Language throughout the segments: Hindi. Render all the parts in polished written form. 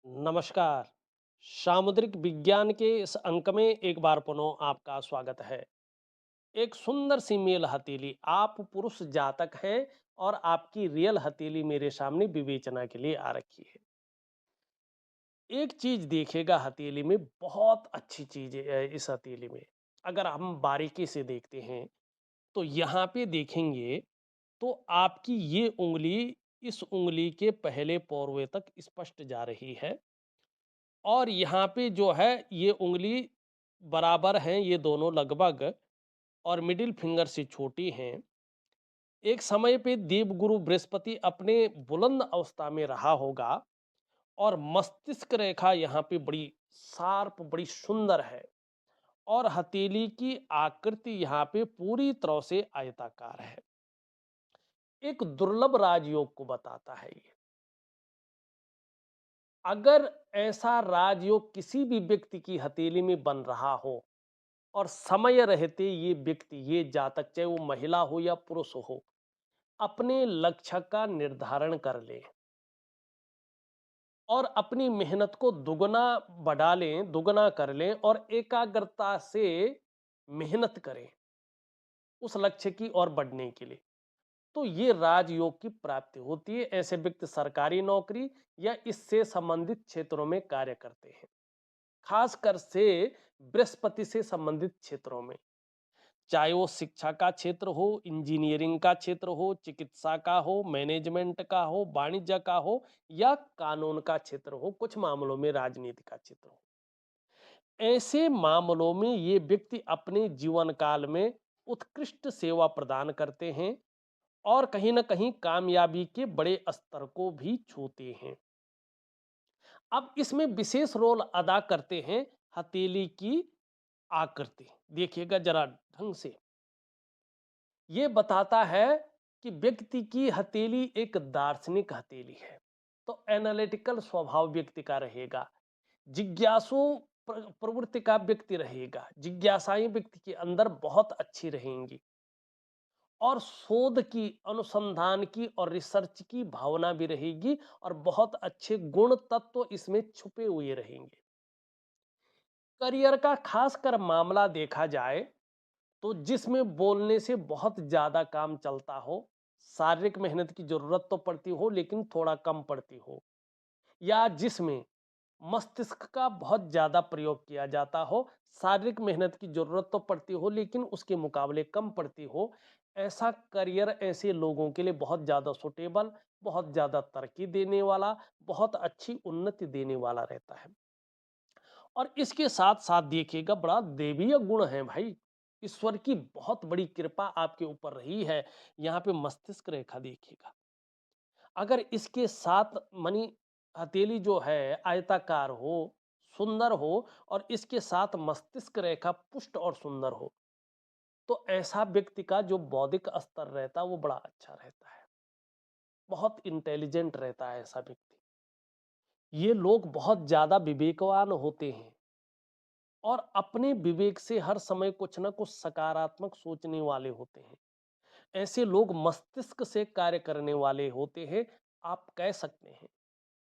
नमस्कार। सामुद्रिक विज्ञान के इस अंक में एक बार पुनः आपका स्वागत है। एक सुंदर सी मेल हथेली, आप पुरुष जातक हैं और आपकी रियल हथेली मेरे सामने विवेचना के लिए आ रखी है। एक चीज देखिएगा, हथेली में बहुत अच्छी चीज है। इस हथेली में अगर हम बारीकी से देखते हैं तो यहाँ पे देखेंगे तो आपकी ये उंगली इस उंगली के पहले पोरवे तक स्पष्ट जा रही है और यहाँ पे जो है ये उंगली बराबर हैं, ये दोनों लगभग, और मिडिल फिंगर से छोटी हैं। एक समय पे देवगुरु बृहस्पति अपने बुलंद अवस्था में रहा होगा और मस्तिष्क रेखा यहाँ पे बड़ी शार्प, बड़ी सुंदर है और हथेली की आकृति यहाँ पे पूरी तरह से आयताकार है। एक दुर्लभ राजयोग को बताता है ये। अगर ऐसा राजयोग किसी भी व्यक्ति की हथेली में बन रहा हो और समय रहते ये व्यक्ति, ये जातक, चाहे वो महिला हो या पुरुष हो, अपने लक्ष्य का निर्धारण कर ले और अपनी मेहनत को दुगना बढ़ा लें, दुगना कर लें और एकाग्रता से मेहनत करें उस लक्ष्य की ओर बढ़ने के लिए, तो ये राजयोग की प्राप्ति होती है। ऐसे व्यक्ति सरकारी नौकरी या इससे संबंधित क्षेत्रों में कार्य करते हैं, खासकर से बृहस्पति से संबंधित क्षेत्रों में, चाहे वो शिक्षा का क्षेत्र हो, इंजीनियरिंग का क्षेत्र हो, चिकित्सा का हो, मैनेजमेंट का हो, वाणिज्य का हो या कानून का क्षेत्र हो, कुछ मामलों में राजनीति का क्षेत्र हो। ऐसे मामलों में ये व्यक्ति अपने जीवन काल में उत्कृष्ट सेवा प्रदान करते हैं और कहीं ना कहीं कामयाबी के बड़े स्तर को भी छूते हैं। अब इसमें विशेष रोल अदा करते हैं हथेली की आकृति। देखिएगा जरा ढंग से, ये बताता है कि व्यक्ति की हथेली एक दार्शनिक हथेली है, तो एनालिटिकल स्वभाव व्यक्ति का रहेगा, जिज्ञासु प्रवृत्ति का व्यक्ति रहेगा, जिज्ञासाएं व्यक्ति के अंदर बहुत अच्छी रहेंगी और शोध की, अनुसंधान की और रिसर्च की भावना भी रहेगी और बहुत अच्छे गुण तत्व इसमें छुपे हुए रहेंगे। करियर का खासकर मामला देखा जाए तो जिसमें बोलने से बहुत ज्यादा काम चलता हो, शारीरिक मेहनत की जरूरत तो पड़ती हो लेकिन थोड़ा कम पड़ती हो, या जिसमें मस्तिष्क का बहुत ज्यादा प्रयोग किया जाता हो, शारीरिक मेहनत की जरूरत तो पड़ती हो लेकिन उसके मुकाबले कम पड़ती हो, ऐसा करियर ऐसे लोगों के लिए बहुत ज्यादा सुटेबल, बहुत ज्यादा तरक्की देने वाला, बहुत अच्छी उन्नति देने वाला रहता है। और इसके साथ साथ देखिएगा, बड़ा देवीय गुण है भाई, ईश्वर की बहुत बड़ी कृपा आपके ऊपर रही है। यहाँ पे मस्तिष्क रेखा देखिएगा, अगर इसके साथ मनी हथेली जो है आयताकार हो, सुंदर हो और इसके साथ मस्तिष्क रेखा पुष्ट और सुंदर हो, तो ऐसा व्यक्ति का जो बौद्धिक स्तर रहता है वो बड़ा अच्छा रहता है, बहुत इंटेलिजेंट रहता है ऐसा व्यक्ति। ये लोग बहुत ज्यादा विवेकवान होते हैं और अपने विवेक से हर समय कुछ ना कुछ सकारात्मक सोचने वाले होते हैं। ऐसे लोग मस्तिष्क से कार्य करने वाले होते हैं। आप कह सकते हैं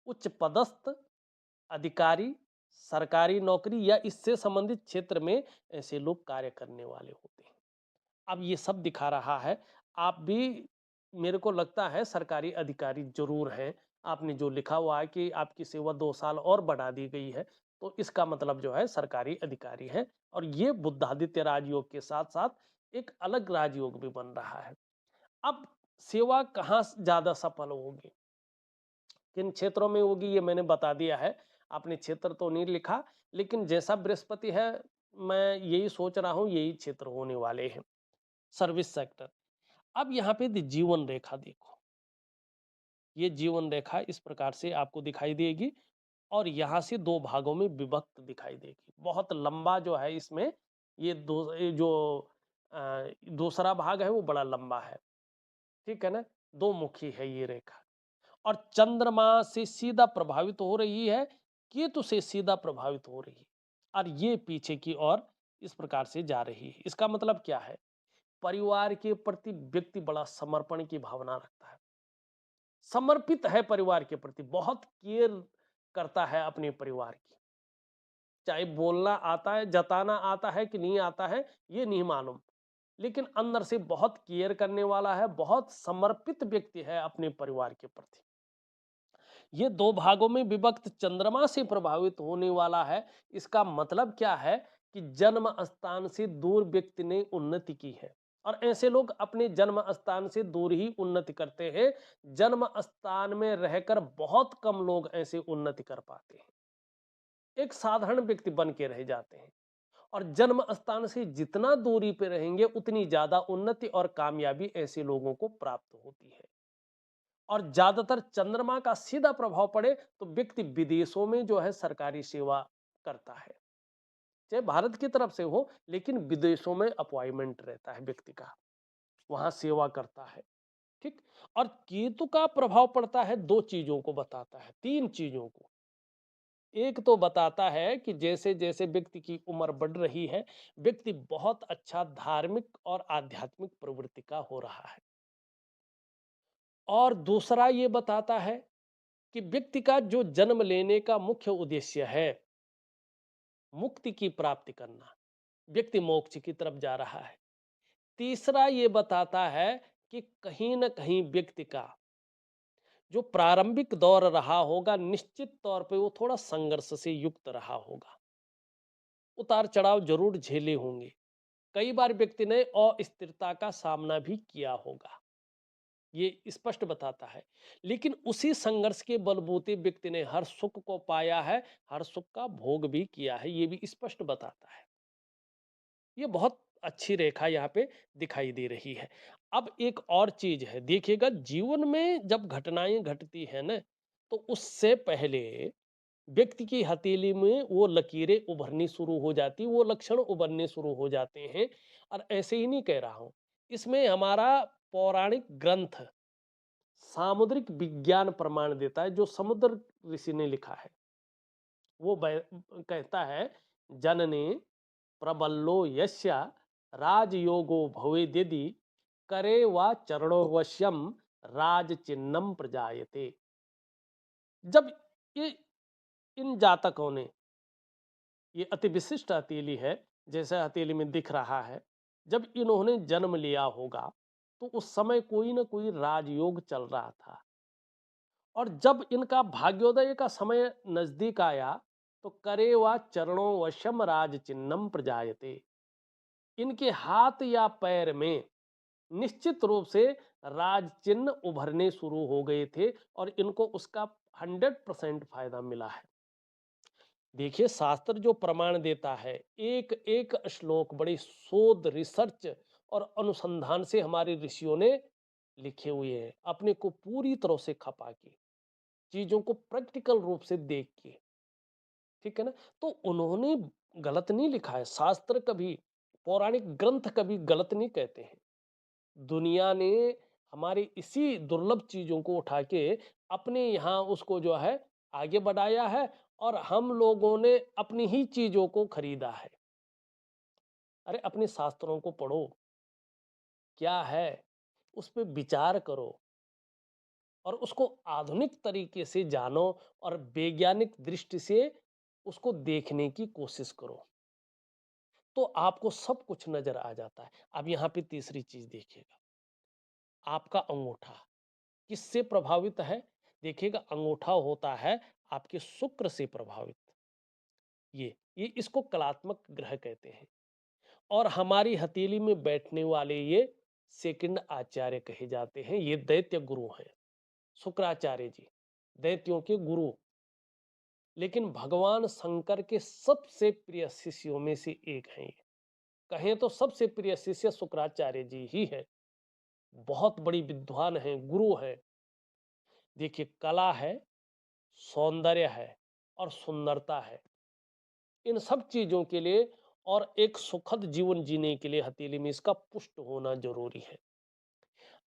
उच्च पदस्थ अधिकारी, सरकारी नौकरी या इससे संबंधित क्षेत्र में ऐसे लोग कार्य करने वाले होते हैं। अब ये सब दिखा रहा है, आप भी, मेरे को लगता है सरकारी अधिकारी जरूर हैं। आपने जो लिखा हुआ है कि आपकी सेवा 2 साल और बढ़ा दी गई है, तो इसका मतलब जो है सरकारी अधिकारी है और ये बुद्धादित्य राजयोग के साथ साथ एक अलग राजयोग भी बन रहा है। अब सेवा कहाँ ज्यादा सफल होगी, किन क्षेत्रों में होगी, ये मैंने बता दिया है। आपने क्षेत्र तो नहीं लिखा, लेकिन जैसा बृहस्पति है, मैं यही सोच रहा हूं यही क्षेत्र होने वाले हैं, सर्विस सेक्टर। अब यहाँ पे जीवन रेखा देखो, ये जीवन रेखा इस प्रकार से आपको दिखाई देगी और यहाँ से दो भागों में विभक्त दिखाई देगी। बहुत लंबा जो है इसमें, ये जो दूसरा भाग है वो बड़ा लंबा है, ठीक है ना, दो मुखी है ये रेखा और चंद्रमा से सीधा प्रभावित हो रही है, केतु से सीधा प्रभावित हो रही है और ये पीछे की ओर इस प्रकार से जा रही है। इसका मतलब क्या है, परिवार के प्रति व्यक्ति बड़ा समर्पण की भावना रखता है, समर्पित है परिवार के प्रति, बहुत केयर करता है अपने परिवार की। चाहे बोलना आता है, जताना आता है कि नहीं आता है, ये नहीं मालूम, लेकिन अंदर से बहुत केयर करने वाला है, बहुत समर्पित व्यक्ति है अपने परिवार के प्रति। ये दो भागों में विभक्त चंद्रमा से प्रभावित होने वाला है। इसका मतलब क्या है कि जन्म स्थान से दूर व्यक्ति ने उन्नति की है, और ऐसे लोग अपने जन्म स्थान से दूर ही उन्नति करते हैं। जन्म स्थान में रहकर बहुत कम लोग ऐसे उन्नति कर पाते हैं, एक साधारण व्यक्ति बन के रह जाते हैं। और जन्म स्थान से जितना दूरी पे रहेंगे उतनी ज्यादा उन्नति और कामयाबी ऐसे लोगों को प्राप्त होती है। और ज्यादातर चंद्रमा का सीधा प्रभाव पड़े तो व्यक्ति विदेशों में जो है सरकारी सेवा करता है, चाहे भारत की तरफ से हो, लेकिन विदेशों में अपॉइंटमेंट रहता है व्यक्ति का, वहां सेवा करता है। ठीक। और केतु का प्रभाव पड़ता है, दो चीजों को बताता है, तीन चीजों को। एक तो बताता है कि जैसे जैसे व्यक्ति की उम्र बढ़ रही है, व्यक्ति बहुत अच्छा धार्मिक और आध्यात्मिक प्रवृत्ति का हो रहा है। और दूसरा ये बताता है कि व्यक्ति का जो जन्म लेने का मुख्य उद्देश्य है, मुक्ति की प्राप्ति करना, व्यक्ति मोक्ष की तरफ जा रहा है। तीसरा ये बताता है कि कहीं न कहीं व्यक्ति का जो प्रारंभिक दौर रहा होगा, निश्चित तौर पे वो थोड़ा संघर्ष से युक्त रहा होगा। उतार चढ़ाव जरूर झेले होंगे। कई बार व्यक्ति ने अस्थिरता का सामना भी किया होगा, ये स्पष्ट बताता है। लेकिन उसी संघर्ष के बलबूते व्यक्ति ने हर सुख को पाया है, हर सुख का भोग भी किया है, ये भी स्पष्ट बताता है। ये बहुत अच्छी रेखा यहाँ पे दिखाई दे रही है। अब एक और चीज है, देखिएगा जीवन में जब घटनाएं घटती है ना, तो उससे पहले व्यक्ति की हथेली में वो लकीरें उभरनी शुरू हो जाती, वो लक्षण उभरने शुरू हो जाते हैं। और ऐसे ही नहीं कह रहा हूं, इसमें हमारा पौराणिक ग्रंथ सामुद्रिक विज्ञान प्रमाण देता है, जो समुद्र ऋषि ने लिखा है। वो कहता है, जनने प्रबल्लो यस्य राजयोगो भवेद्यदि करे वा चरणो वश्यम राज चिन्हम प्रजायते। जब ये इन जातकों ने, ये अति विशिष्ट हथेली है, जैसे हथेली में दिख रहा है, जब इन्होंने जन्म लिया होगा तो उस समय कोई ना कोई राजयोग चल रहा था। और जब इनका भाग्योदय का समय नजदीक आया तो करे वा चरणों वशम राज चिन्हम प्रजायते, इनके हाथ या पैर में निश्चित रूप से राज चिन्ह उभरने शुरू हो गए थे, और इनको उसका 100% फायदा मिला है। देखिए शास्त्र जो प्रमाण देता है, एक एक श्लोक बड़ी शोध रिसर्च और अनुसंधान से हमारे ऋषियों ने लिखे हुए हैं, अपने को पूरी तरह से खपा के, चीजों को प्रैक्टिकल रूप से देख के। ठीक है ना। तो उन्होंने गलत नहीं लिखा है, शास्त्र कभी, पौराणिक ग्रंथ कभी गलत नहीं कहते हैं। दुनिया ने हमारे इसी दुर्लभ चीजों को उठा के अपने यहाँ उसको जो है आगे बढ़ाया है, और हम लोगों ने अपनी ही चीजों को खरीदा है। अरे अपने शास्त्रों को पढ़ो, क्या है उस पे विचार करो, और उसको आधुनिक तरीके से जानो, और वैज्ञानिक दृष्टि से उसको देखने की कोशिश करो, तो आपको सब कुछ नजर आ जाता है। अब यहाँ पे तीसरी चीज देखिएगा, आपका अंगूठा किससे प्रभावित है। देखिएगा अंगूठा होता है आपके शुक्र से प्रभावित। ये इसको कलात्मक ग्रह कहते हैं। और हमारी हथेली में बैठने वाले ये सेकंड आचार्य कहे जाते हैं, ये दैत्य गुरु हैं, शुक्राचार्य जी, दैत्यों के गुरु। लेकिन भगवान शंकर के सबसे प्रिय शिष्यों में से एक हैं ये। कहें तो सबसे प्रिय शिष्य शुक्राचार्य जी ही है। बहुत बड़ी विद्वान हैं, गुरु हैं। देखिए कला है, सौंदर्य है, और सुंदरता है। इन सब चीजों के लिए और एक सुखद जीवन जीने के लिए हथेली में इसका पुष्ट होना जरूरी है।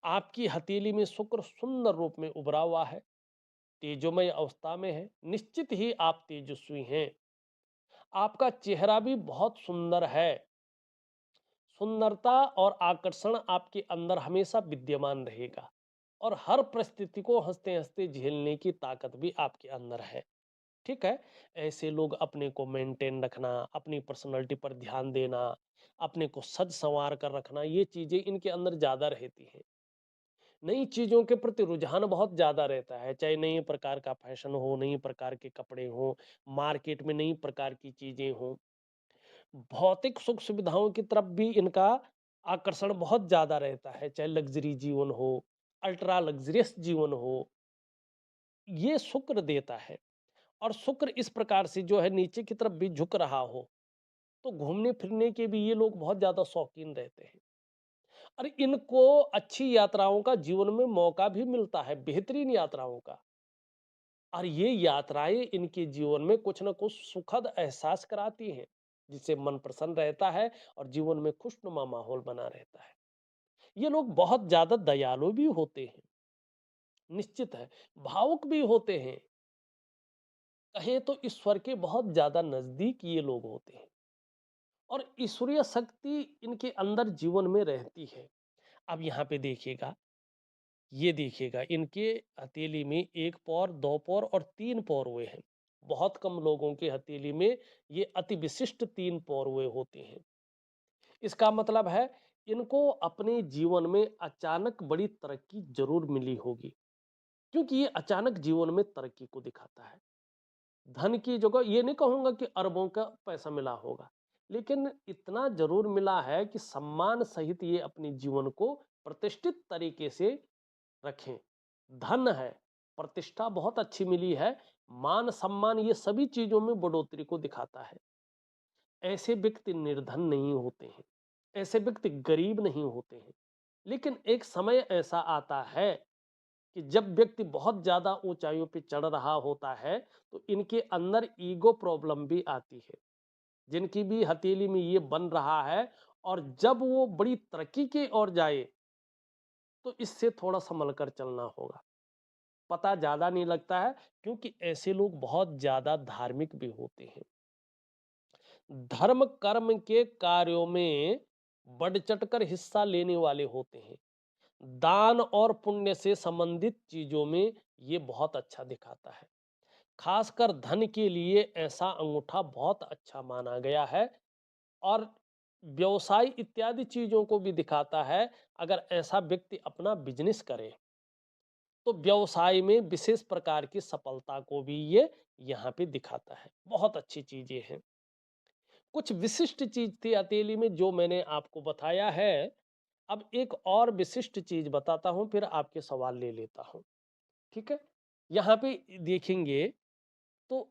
आपकी हथेली में शुक्र सुंदर रूप में उभरा हुआ है, तेजोमय अवस्था में है, निश्चित ही आप तेजस्वी हैं। आपका चेहरा भी बहुत सुंदर है। सुंदरता और आकर्षण आपके अंदर हमेशा विद्यमान रहेगा, और हर परिस्थिति को हंसते हंसते झेलने की ताकत भी आपके अंदर है। ठीक है? ऐसे लोग अपने को मेंटेन रखना, अपनी पर्सनैलिटी पर ध्यान देना, अपने को सज-संवार कर रखना, ये चीज़ें इनके अंदर ज़्यादा रहती हैं। नई चीज़ों के प्रति रुझान बहुत ज़्यादा रहता है, चाहे नई प्रकार का फैशन हो, नई प्रकार के कपड़े हों, मार्केट में नई प्रकार की चीज़ें हों। भौतिक सुख-सुविधाओं की तरफ भी इनका आकर्षण बहुत ज़्यादा रहता है, चाहे लग्ज़री जीवन हो, अल्ट्रा लग्ज़रियस जीवन हो, ये शुक्र देता है। और शुक्र इस प्रकार से जो है नीचे की तरफ भी झुक रहा हो, तो घूमने-फिरने के भी ये लोग बहुत ज़्यादा शौकीन रहते हैं। और इनको अच्छी यात्राओं का जीवन में मौका भी मिलता है, बेहतरीन यात्राओं का। और ये यात्राएँ इनके जीवन में कुछ न कुछ सुखद एहसास कराती हैं, जिससे मन प्रसन्न रहता है और जीवन में खुशनुमा माहौल बना रहता है। ये लोग बहुत ज़्यादा दयालु भी होते हैं, निश्चित है, भावुक भी होते हैं। कहें तो ईश्वर के बहुत ज़्यादा नज़दीक ये लोग होते हैं और ईश्वरीय शक्ति इनके अंदर जीवन में रहती है। अब यहाँ पे देखिएगा, ये देखिएगा इनके हथेली में 1 पैर, 2 पैर और 3 पैर हुए हैं। बहुत कम लोगों के हथेली में ये अति विशिष्ट 3 पैर हुए होते हैं। इसका मतलब है इनको अपने जीवन में अचानक बड़ी तरक्की ज़रूर मिली होगी, क्योंकि ये अचानक जीवन में तरक्की को दिखाता है। धन की जगह ये नहीं कहूँगा कि अरबों का पैसा मिला होगा, लेकिन इतना ज़रूर मिला है कि सम्मान सहित ये अपने जीवन को प्रतिष्ठित तरीके से रखें। धन है, प्रतिष्ठा बहुत अच्छी मिली है, मान-सम्मान ये सभी चीज़ों में बढ़ोतरी को दिखाता है। ऐसे व्यक्ति निर्धन नहीं होते हैं, ऐसे व्यक्ति गरीब नहीं होते हैं। लेकिन एक समय ऐसा आता है कि जब व्यक्ति बहुत ज़्यादा ऊँचाइयों पे चढ़ रहा होता है, तो इनके अंदर ईगो प्रॉब्लम भी आती है। जिनकी भी हथेली में ये बन रहा है और जब वो बड़ी तरक्की की ओर जाए, तो इससे थोड़ा संभल कर चलना होगा। पता ज़्यादा नहीं लगता है क्योंकि ऐसे लोग बहुत ज़्यादा धार्मिक भी होते हैं। धर्म कर्म के कार्यों में बढ़-चढ़ कर हिस्सा लेने वाले होते हैं। दान और पुण्य से संबंधित चीज़ों में ये बहुत अच्छा दिखाता है। खासकर धन के लिए ऐसा अंगूठा बहुत अच्छा माना गया है और व्यवसाय इत्यादि चीज़ों को भी दिखाता है। अगर ऐसा व्यक्ति अपना बिज़नेस करे, तो व्यवसाय में विशेष प्रकार की सफलता को भी ये यहाँ पे दिखाता है। बहुत अच्छी चीज़ें हैं। कुछ विशिष्ट चीज़ थी हथेली में जो मैंने आपको बताया है। अब एक और विशिष्ट चीज़ बताता हूँ, फिर आपके सवाल ले लेता हूँ। ठीक है? यहाँ पे देखेंगे तो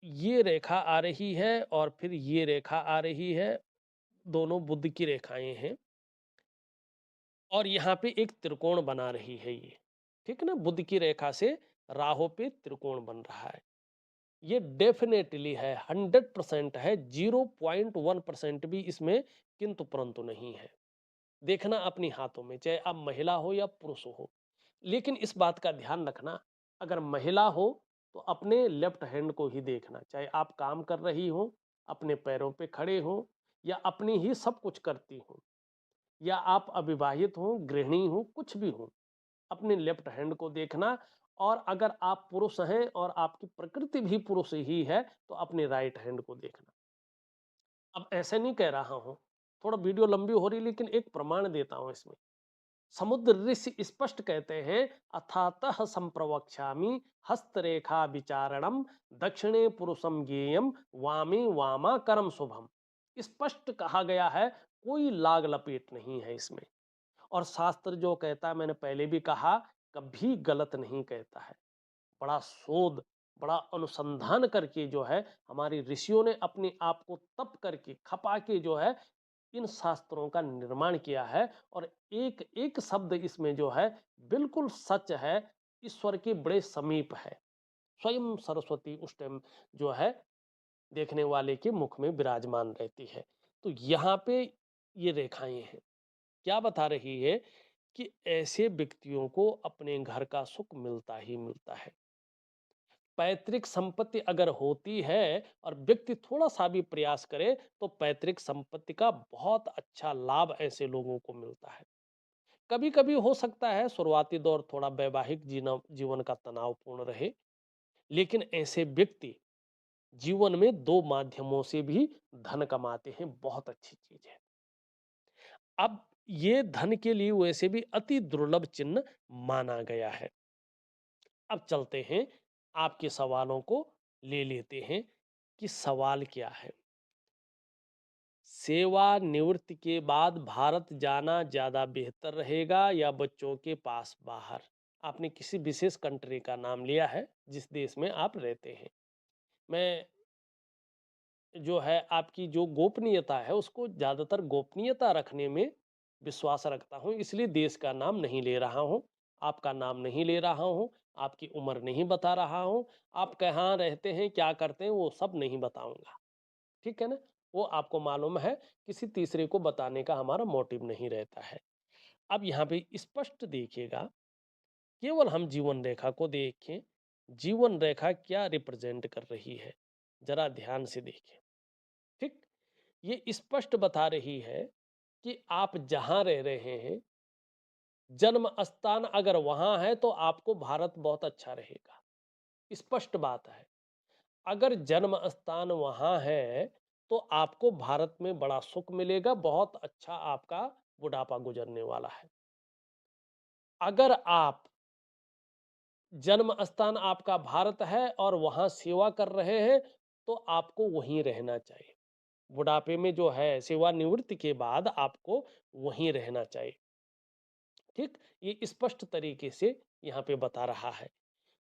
ये रेखा आ रही है और फिर ये रेखा आ रही है, दोनों बुध की रेखाएँ हैं और यहाँ पे एक त्रिकोण बना रही है ये। ठीक है ना? बुध की रेखा से राहु पे त्रिकोण बन रहा है। ये डेफ़िनेटली है, 100% है, 0.1% भी इसमें किंतु परंतु नहीं है। देखना अपनी हाथों में, चाहे आप महिला हो या पुरुष हो। लेकिन इस बात का ध्यान रखना, अगर महिला हो तो अपने लेफ्ट हैंड को ही देखना, चाहे आप काम कर रही हो, अपने पैरों पे खड़े हो या अपनी ही सब कुछ करती हो या आप अविवाहित हो, गृहिणी हो, कुछ भी हो, अपने लेफ्ट हैंड को देखना। और अगर आप पुरुष हैं और आपकी प्रकृति भी पुरुष ही है, तो अपने राइट हैंड को देखना। अब ऐसे नहीं कह रहा हूँ, थोड़ा वीडियो लंबी हो रही लेकिन एक प्रमाण देता हूँ इसमें। समुद्र ऋषि स्पष्ट कहते हैं, अथातः संप्रवक्ष्यामि हस्तरेखा विचारणम दक्षिणे पुरुषम ज्ञेयम वामे वामाकरम शुभम। स्पष्ट कहा गया है, कोई लाग लपेट नहीं है इसमें। और शास्त्र जो कहता है, मैंने पहले भी कहा, कभी गलत नहीं कहता है। बड़ा शोध, बड़ा अनुसंधान करके जो है हमारे ऋषियों ने अपने आप को तप करके, खपा के जो है इन शास्त्रों का निर्माण किया है। और एक-एक शब्द इसमें जो है बिल्कुल सच है, ईश्वर के बड़े समीप है। स्वयं सरस्वती उस टाइम जो है देखने वाले के मुख में विराजमान रहती है। तो यहाँ पे ये रेखाएँ हैं। क्या बता रही है कि ऐसे व्यक्तियों को अपने घर का सुख मिलता ही मिलता है। पैतृक संपत्ति अगर होती है और व्यक्ति थोड़ा-सा भी प्रयास करे, तो पैतृक संपत्ति का बहुत अच्छा लाभ ऐसे लोगों को मिलता है। कभी-कभी हो सकता है शुरुआती दौर थोड़ा वैवाहिक जीवन का तनावपूर्ण रहे, लेकिन ऐसे व्यक्ति जीवन में दो माध्यमों से भी धन कमाते हैं, बहुत अच्छी चीज है। अब ये धन के लिए वैसे भी अति दुर्लभ चिन्ह माना गया है। अब चलते हैं, आपके सवालों को ले लेते हैं कि सवाल क्या है। सेवानिवृत्ति के बाद भारत जाना ज़्यादा बेहतर रहेगा या बच्चों के पास बाहर? आपने किसी विशेष कंट्री का नाम लिया है, जिस देश में आप रहते हैं। मैं जो है आपकी जो गोपनीयता है, उसको ज़्यादातर गोपनीयता रखने में विश्वास रखता हूँ, इसलिए देश का नाम नहीं ले रहा हूँ, आपका नाम नहीं ले रहा हूँ, आपकी उम्र नहीं बता रहा हूँ, आप कहाँ रहते हैं, क्या करते हैं, वो सब नहीं बताऊँगा। ठीक है ना? वो आपको मालूम है, किसी तीसरे को बताने का हमारा मोटिव नहीं रहता है। अब यहाँ पे स्पष्ट देखिएगा, केवल हम जीवन रेखा को देखें, जीवन रेखा क्या रिप्रेजेंट कर रही है, ज़रा ध्यान से देखें, ठीक? ये स्पष्ट बता रही है कि आप जहाँ रह रहे हैं, जन्म स्थान अगर वहाँ है तो आपको भारत बहुत अच्छा रहेगा, स्पष्ट बात है। अगर जन्म स्थान वहाँ है, तो आपको भारत में बड़ा सुख मिलेगा, बहुत अच्छा आपका बुढ़ापा गुजरने वाला है। अगर आप जन्म स्थान आपका भारत है और वहाँ सेवा कर रहे हैं, तो आपको वहीं रहना चाहिए। बुढ़ापे में जो है सेवानिवृत्ति के बाद आपको वहीं रहना चाहिए। ठीक? ये स्पष्ट तरीके से यहाँ पे बता रहा है।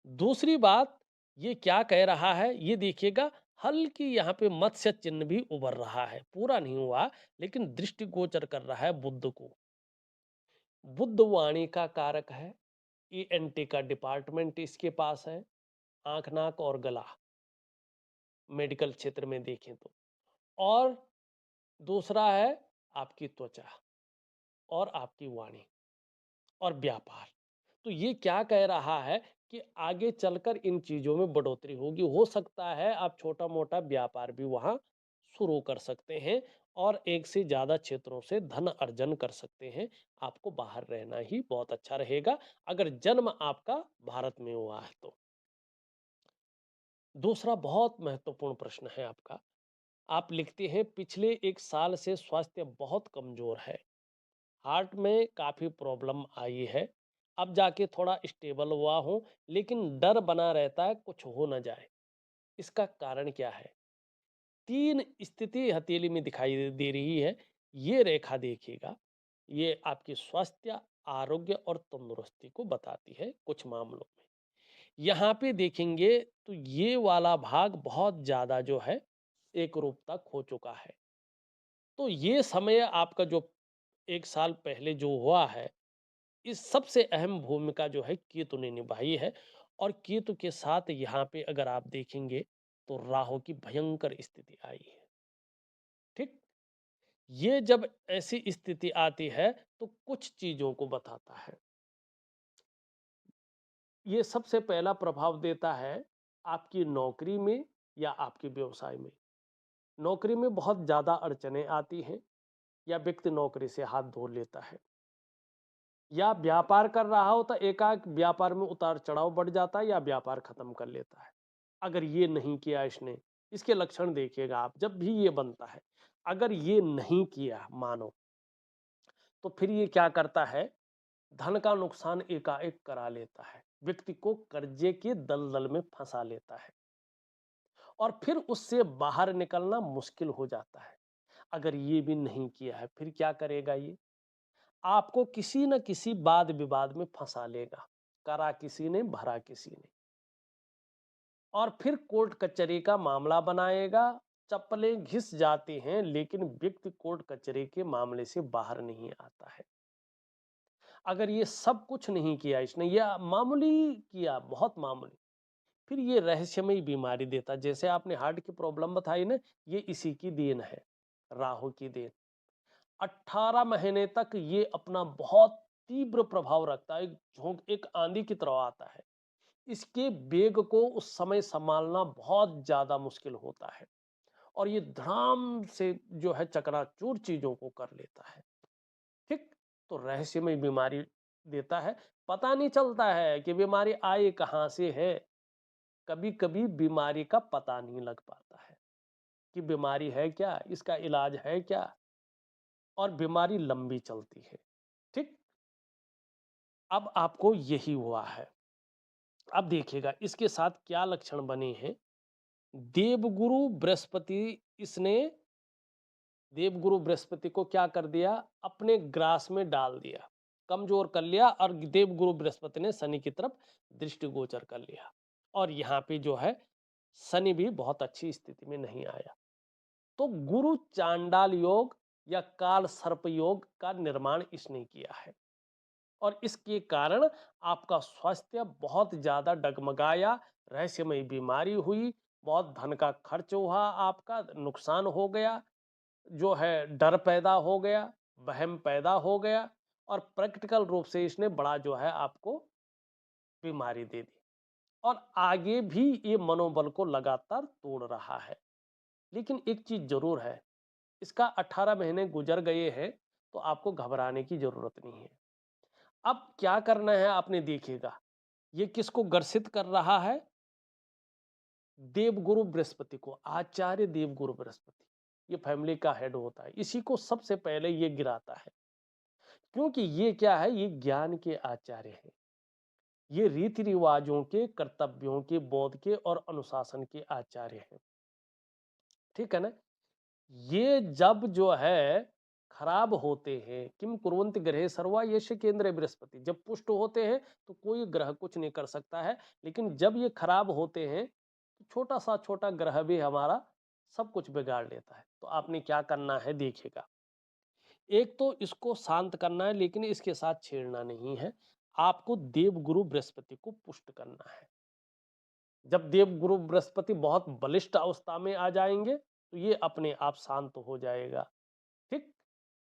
दूसरी बात, ये क्या कह रहा है, ये देखिएगा, हल्की यहाँ पे मत्स्य चिन्ह भी उभर रहा है, पूरा नहीं हुआ, लेकिन दृष्टिगोचर कर रहा है बुद्ध को। बुद्ध वाणी का कारक है, ईएनटी का डिपार्टमेंट इसके पास है, आंख नाक और गला, मेडिकल क्षेत्र में देखें तो। और दूसरा है आपकी त्वचा और आपकी वाणी और व्यापार। तो ये क्या कह रहा है कि आगे चलकर इन चीज़ों में बढ़ोतरी होगी। हो सकता है आप छोटा-मोटा व्यापार भी वहाँ शुरू कर सकते हैं और एक से ज़्यादा क्षेत्रों से धन अर्जन कर सकते हैं। आपको बाहर रहना ही बहुत अच्छा रहेगा, अगर जन्म आपका भारत में हुआ है तो। दूसरा बहुत महत्वपूर्ण प्रश्न है आपका। आप लिखते हैं पिछले 1 साल से स्वास्थ्य बहुत कमज़ोर है। हार्ट में काफ़ी प्रॉब्लम आई है। अब जाके थोड़ा स्टेबल हुआ हूँ, लेकिन डर बना रहता है कुछ हो ना जाए। इसका कारण क्या है? 3 स्थिति हथेली में दिखाई दे रही है। ये रेखा देखिएगा, ये आपकी स्वास्थ्य, आरोग्य और तंदुरुस्ती को बताती है कुछ मामलों में। यहाँ पे देखेंगे तो ये वाला भाग बहुत ज़्यादा जो है एकरूपता खो चुका है। तो ये समय आपका जो 1 साल पहले जो हुआ है, इस सबसे अहम भूमिका जो है केतु ने निभाई है और केतु के साथ यहाँ पे अगर आप देखेंगे तो राहु की भयंकर स्थिति आई है। ठीक? ये जब ऐसी स्थिति आती है तो कुछ चीजों को बताता है। ये सबसे पहला प्रभाव देता है आपकी नौकरी में या आपके व्यवसाय में। नौकरी में बहुत ज्यादा अड़चनें आती हैं या व्यक्ति नौकरी से हाथ धो लेता है, या व्यापार कर रहा हो तो एकाएक व्यापार में उतार चढ़ाव बढ़ जाता है या व्यापार खत्म कर लेता है। अगर ये नहीं किया इसने, इसके लक्षण देखिएगा आप, जब भी ये बनता है, अगर ये नहीं किया मानो, तो फिर ये क्या करता है, धन का नुकसान एकाएक करा लेता है, व्यक्ति को कर्जे के दलदल में फंसा लेता है और फिर उससे बाहर निकलना मुश्किल हो जाता है। अगर ये भी नहीं किया है, फिर क्या करेगा ये, आपको किसी न किसी वाद विवाद में फंसा लेगा, करा किसी ने भरा किसी ने, और फिर कोर्ट कचहरी का मामला बनाएगा। चप्पलें घिस जाती हैं लेकिन व्यक्ति कोर्ट कचहरी के मामले से बाहर नहीं आता है। अगर ये सब कुछ नहीं किया इसने, या मामूली किया, बहुत मामूली, फिर ये रहस्यमयी बीमारी देता, जैसे आपने हार्ट की प्रॉब्लम बताई ना, ये इसी की देन है, राहु की देन। 18 महीने तक ये अपना बहुत तीव्र प्रभाव रखता है, एक झोंक, एक आंधी की तरह आता है। इसके वेग को उस समय संभालना बहुत ज्यादा मुश्किल होता है और ये धड़ाम से जो है चकनाचूर चीजों को कर लेता है। ठीक? तो रहस्यमय बीमारी देता है, पता नहीं चलता है कि बीमारी आई कहाँ से है, कभी-कभी बीमारी का पता नहीं लग पाता है कि बीमारी है क्या, इसका इलाज है क्या, और बीमारी लंबी चलती है। ठीक? अब आपको यही हुआ है। अब देखिएगा इसके साथ क्या लक्षण बने हैं। देवगुरु बृहस्पति इसने देवगुरु बृहस्पति को क्या कर दिया, अपने ग्रास में डाल दिया, कमजोर कर लिया, और देवगुरु बृहस्पति ने शनि की तरफ दृष्टिगोचर कर लिया। और यहाँ पे जो है शनि भी बहुत अच्छी स्थिति में नहीं आया। तो गुरु चांडाल योग या काल सर्प योग का निर्माण इसने किया है, और इसके कारण आपका स्वास्थ्य बहुत ज्यादा डगमगाया, रहस्यमयी बीमारी हुई, बहुत धन का खर्च हुआ, आपका नुकसान हो गया, जो है डर पैदा हो गया, वहम पैदा हो गया, और प्रैक्टिकल रूप से इसने बड़ा जो है आपको बीमारी दे दी, और आगे भी ये मनोबल को लगातार तोड़ रहा है। लेकिन एक चीज जरूर है, इसका 18 महीने गुजर गए हैं, तो आपको घबराने की जरूरत नहीं है। अब क्या करना है आपने देखिएगा, ये किसको ग्रसित कर रहा है, देवगुरु बृहस्पति को, आचार्य देवगुरु बृहस्पति, ये फैमिली का हेड होता है, इसी को सबसे पहले ये गिराता है। क्योंकि ये क्या है, ये ज्ञान के आचार्य हैं, ये रीति रिवाजों के, कर्तव्यों के, बोध के और अनुशासन के आचार्य हैं। ठीक है ना। ये जब जो है खराब होते हैं, किम कुर्वन्ति ग्रहे सर्वा यश केंद्र बृहस्पति, जब पुष्ट होते हैं तो कोई ग्रह कुछ नहीं कर सकता है, लेकिन जब ये खराब होते हैं तो छोटा सा छोटा ग्रह भी हमारा सब कुछ बिगाड़ लेता है। तो आपने क्या करना है देखिएगा, एक तो इसको शांत करना है, लेकिन इसके साथ छेड़ना नहीं है, आपको देवगुरु बृहस्पति को पुष्ट करना है। जब देवगुरु बृहस्पति बहुत बलिष्ठ अवस्था में आ जाएंगे तो ये अपने आप शांत हो जाएगा। ठीक।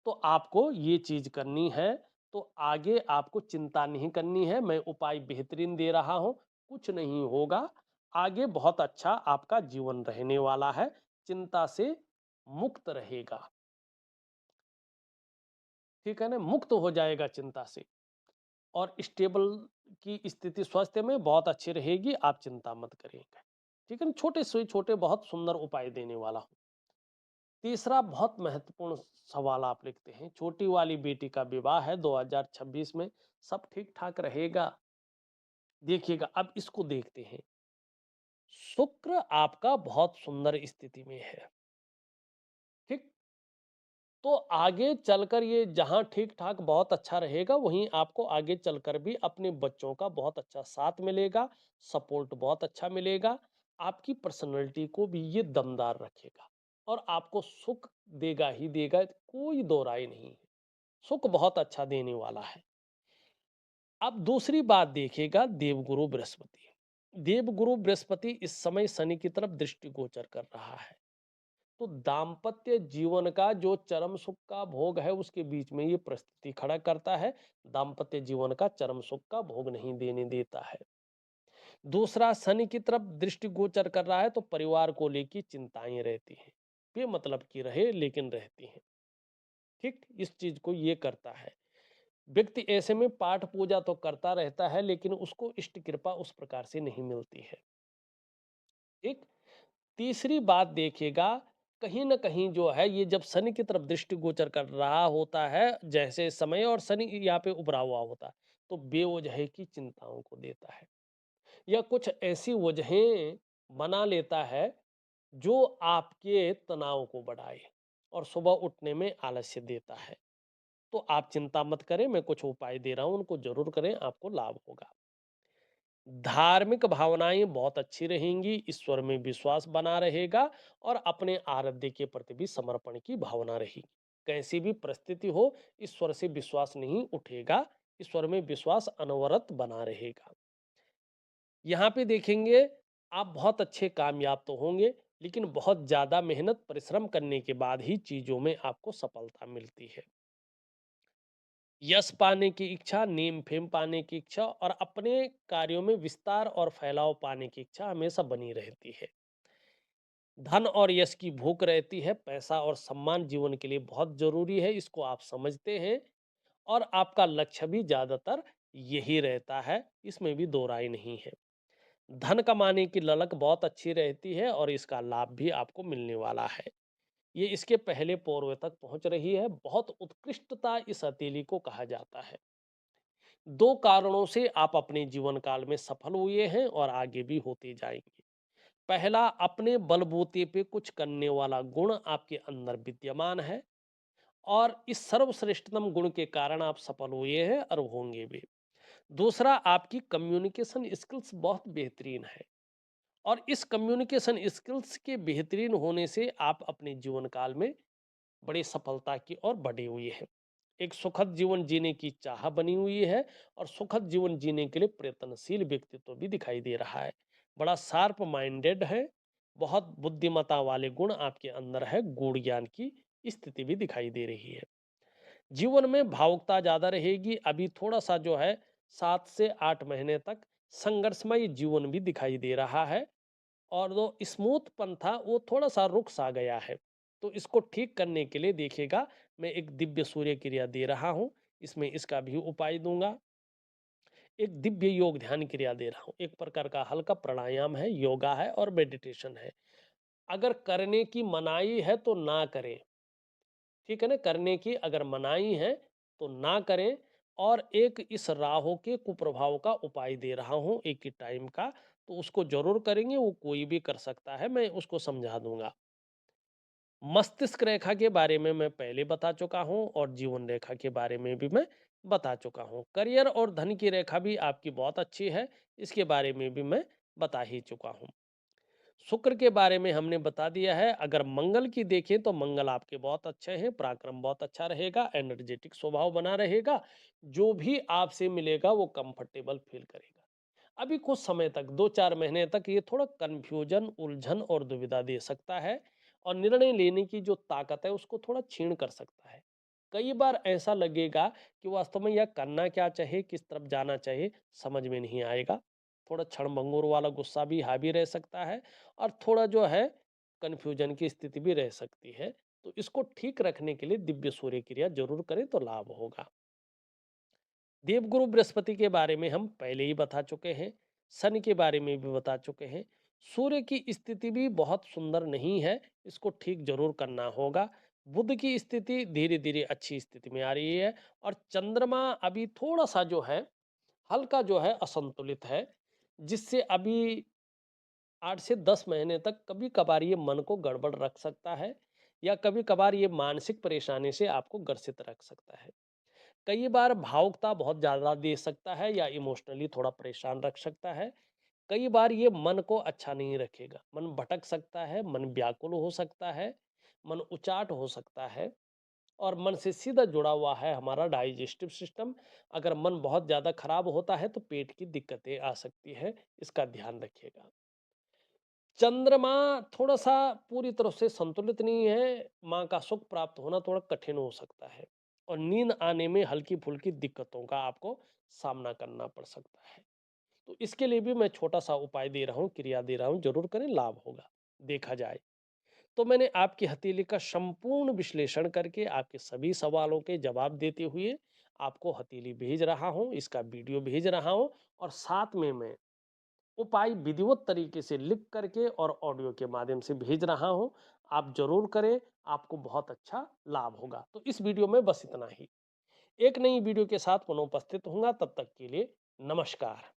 तो आपको ये चीज करनी है। तो आगे आपको चिंता नहीं करनी है, मैं उपाय बेहतरीन दे रहा हूं, कुछ नहीं होगा, आगे बहुत अच्छा आपका जीवन रहने वाला है, चिंता से मुक्त रहेगा। ठीक है ना, मुक्त हो जाएगा चिंता से, और स्टेबल की स्थिति स्वास्थ्य में बहुत अच्छी रहेगी, आप चिंता मत करिएगा। ठीक है ना, छोटे से छोटे बहुत सुंदर उपाय देने वाला हूं। तीसरा बहुत महत्वपूर्ण सवाल आप लिखते हैं, छोटी वाली बेटी का विवाह है 2026 में, सब ठीक ठाक रहेगा। देखिएगा अब इसको देखते हैं, शुक्र आपका बहुत सुंदर स्थिति में है। ठीक। तो आगे चलकर ये जहां ठीक ठाक बहुत अच्छा रहेगा, वहीं आपको आगे चलकर भी अपने बच्चों का बहुत अच्छा साथ मिलेगा, सपोर्ट बहुत अच्छा मिलेगा, आपकी पर्सनैलिटी को भी ये दमदार रखेगा, और आपको सुख देगा ही देगा, कोई दो राय नहीं है, सुख बहुत अच्छा देने वाला है। अब दूसरी बात देखिएगा, देवगुरु बृहस्पति, देवगुरु बृहस्पति इस समय शनि की तरफ दृष्टिगोचर कर रहा है, तो दाम्पत्य जीवन का जो चरम सुख का भोग है उसके बीच में ये परिस्थिति खड़ा करता है, दाम्पत्य जीवन का चरम सुख का भोग नहीं देने देता है। दूसरा, शनि की तरफ दृष्टिगोचर कर रहा है तो परिवार को लेकर चिंताएं रहती हैं, बेमतलब की रहे लेकिन रहती हैं। ठीक, इस चीज को ये करता है। व्यक्ति ऐसे में पाठ पूजा तो करता रहता है, लेकिन उसको इष्ट कृपा उस प्रकार से नहीं मिलती है। एक तीसरी बात देखिएगा, कहीं न कहीं जो है ये जब शनि की तरफ दृष्टिगोचर कर रहा होता है, जैसे समय और शनि यहाँ पे उभरा हुआ होता है, तो बेवजह की चिंताओं को देता है, या कुछ ऐसी वजहें बना लेता है जो आपके तनाव को बढ़ाए और सुबह उठने में आलस्य देता है। तो आप चिंता मत करें, मैं कुछ उपाय दे रहा हूं, उनको जरूर करें, आपको लाभ होगा। धार्मिक भावनाएं बहुत अच्छी रहेंगी, ईश्वर में विश्वास बना रहेगा, और अपने आराध्य के प्रति भी समर्पण की भावना रहेगी। कैसी भी परिस्थिति हो, ईश्वर से विश्वास नहीं उठेगा, ईश्वर में विश्वास अनवरत बना रहेगा। यहाँ पे देखेंगे, आप बहुत अच्छे कामयाब तो होंगे, लेकिन बहुत ज्यादा मेहनत परिश्रम करने के बाद ही चीजों में आपको सफलता मिलती है। यश पाने की इच्छा, नेम फेम पाने की इच्छा, और अपने कार्यों में विस्तार और फैलाव पाने की इच्छा हमेशा बनी रहती है। धन और यश की भूख रहती है, पैसा और सम्मान जीवन के लिए बहुत जरूरी है, इसको आप समझते हैं, और आपका लक्ष्य भी ज्यादातर यही रहता है, इसमें भी दो राय नहीं है। धन कमाने की ललक बहुत अच्छी रहती है और इसका लाभ भी आपको मिलने वाला है। ये इसके पहले पोर्वे तक पहुंच रही है। बहुत उत्कृष्टता इस हथेली को कहा जाता है। दो कारणों से आप अपने जीवन काल में सफल हुए हैं और आगे भी होते जाएंगे। पहला, अपने बलबूते पे कुछ करने वाला गुण आपके अंदर विद्यमान है और इस सर्वश्रेष्ठतम गुण के कारण आप सफल हुए हैं और होंगे भी। दूसरा, आपकी कम्युनिकेशन स्किल्स बहुत बेहतरीन है और इस कम्युनिकेशन स्किल्स के बेहतरीन होने से आप अपने जीवन काल में बड़ी सफलता की ओर बढ़े हुए हैं। एक सुखद जीवन जीने की चाह बनी हुई है और सुखद जीवन जीने के लिए प्रयत्नशील व्यक्तित्व भी दिखाई दे रहा है। बड़ा शार्प माइंडेड है। बहुत बुद्धिमत्ता वाले गुण आपके अंदर है। गूढ़ ज्ञान की स्थिति भी दिखाई दे रही है। जीवन में भावुकता ज्यादा रहेगी। अभी थोड़ा सा जो है 7 से 8 महीने तक संघर्षमय जीवन भी दिखाई दे रहा है और जो स्मूथपन था वो थोड़ा-सा रुक-सा गया है। तो इसको ठीक करने के लिए देखिएगा, मैं एक दिव्य सूर्य क्रिया दे रहा हूँ, इसमें इसका भी उपाय दूँगा। एक दिव्य योग ध्यान क्रिया दे रहा हूँ, एक प्रकार का हल्का प्राणायाम है, योगा है और मेडिटेशन है। अगर करने की मनाही है तो ना करें, ठीक है ना? करने की अगर मनाही है तो ना करें और एक इस राहु के कुप्रभाव का उपाय दे रहा हूँ एक ही टाइम का, तो उसको ज़रूर करेंगे, वो कोई भी कर सकता है, मैं उसको समझा दूँगा। मस्तिष्क रेखा के बारे में मैं पहले बता चुका हूँ और जीवन रेखा के बारे में भी मैं बता चुका हूँ। करियर और धन की रेखा भी आपकी बहुत अच्छी है, इसके बारे में भी मैं बता ही चुका हूँ। शुक्र के बारे में हमने बता दिया है। अगर मंगल की देखें तो मंगल आपके बहुत अच्छे हैं, पराक्रम बहुत अच्छा रहेगा, एनर्जेटिक स्वभाव बना रहेगा, जो भी आपसे मिलेगा वो कंफर्टेबल फील करेगा। अभी कुछ समय तक 2-4 महीने तक ये थोड़ा कन्फ्यूजन, उलझन और दुविधा दे सकता है और निर्णय लेने की जो ताकत है उसको थोड़ा क्षीण कर सकता है। कई बार ऐसा लगेगा कि वास्तव में यह करना क्या चाहिए, किस तरफ जाना चाहिए, समझ में नहीं आएगा। थोड़ा क्षणभंगुर वाला गुस्सा भी हावी रह सकता है और थोड़ा जो है कन्फ्यूजन की स्थिति भी रह सकती है। तो इसको ठीक रखने के लिए दिव्य सूर्य क्रिया जरूर करें तो लाभ होगा। देवगुरु बृहस्पति के बारे में हम पहले ही बता चुके हैं। शनि के बारे में भी बता चुके हैं। सूर्य की स्थिति भी बहुत सुंदर नहीं है, इसको ठीक जरूर करना होगा। बुध की स्थिति धीरे धीरे अच्छी स्थिति में आ रही है और चंद्रमा अभी थोड़ा सा जो है हल्का जो है असंतुलित है, जिससे अभी 8 से 10 महीने तक कभी कभार ये मन को गड़बड़ रख सकता है या कभी कभार ये मानसिक परेशानी से आपको ग्रसित रख सकता है। कई बार भावुकता बहुत ज़्यादा दे सकता है या इमोशनली थोड़ा परेशान रख सकता है। कई बार ये मन को अच्छा नहीं रखेगा। मन भटक सकता है, मन व्याकुल हो सकता है, मन उचाट हो सकता है और मन से सीधा जुड़ा हुआ है हमारा डाइजेस्टिव सिस्टम। अगर मन बहुत ज़्यादा खराब होता है तो पेट की दिक्कतें आ सकती है, इसका ध्यान रखिएगा। चंद्रमा थोड़ा-सा पूरी तरह से संतुलित नहीं है, माँ का सुख प्राप्त होना थोड़ा कठिन हो सकता है और नींद आने में हल्की-फुल्की दिक्कतों का आपको सामना करना पड़ सकता है। तो इसके लिए भी मैं छोटा-सा उपाय दे रहा हूँ, क्रिया दे रहा हूँ, ज़रूर करें, लाभ होगा, देखा जाए। तो मैंने आपकी हथेली का संपूर्ण विश्लेषण करके आपके सभी सवालों के जवाब देते हुए आपको हथेली भेज रहा हूँ, इसका वीडियो भेज रहा हूँ और साथ में मैं उपाय विधिवत तरीके से लिख करके और ऑडियो के माध्यम से भेज रहा हूं। आप जरूर करें, आपको बहुत अच्छा लाभ होगा। तो इस वीडियो में बस इतना ही। एक नई वीडियो के साथ पुनः उपस्थित होऊंगा, तब तक के लिए नमस्कार।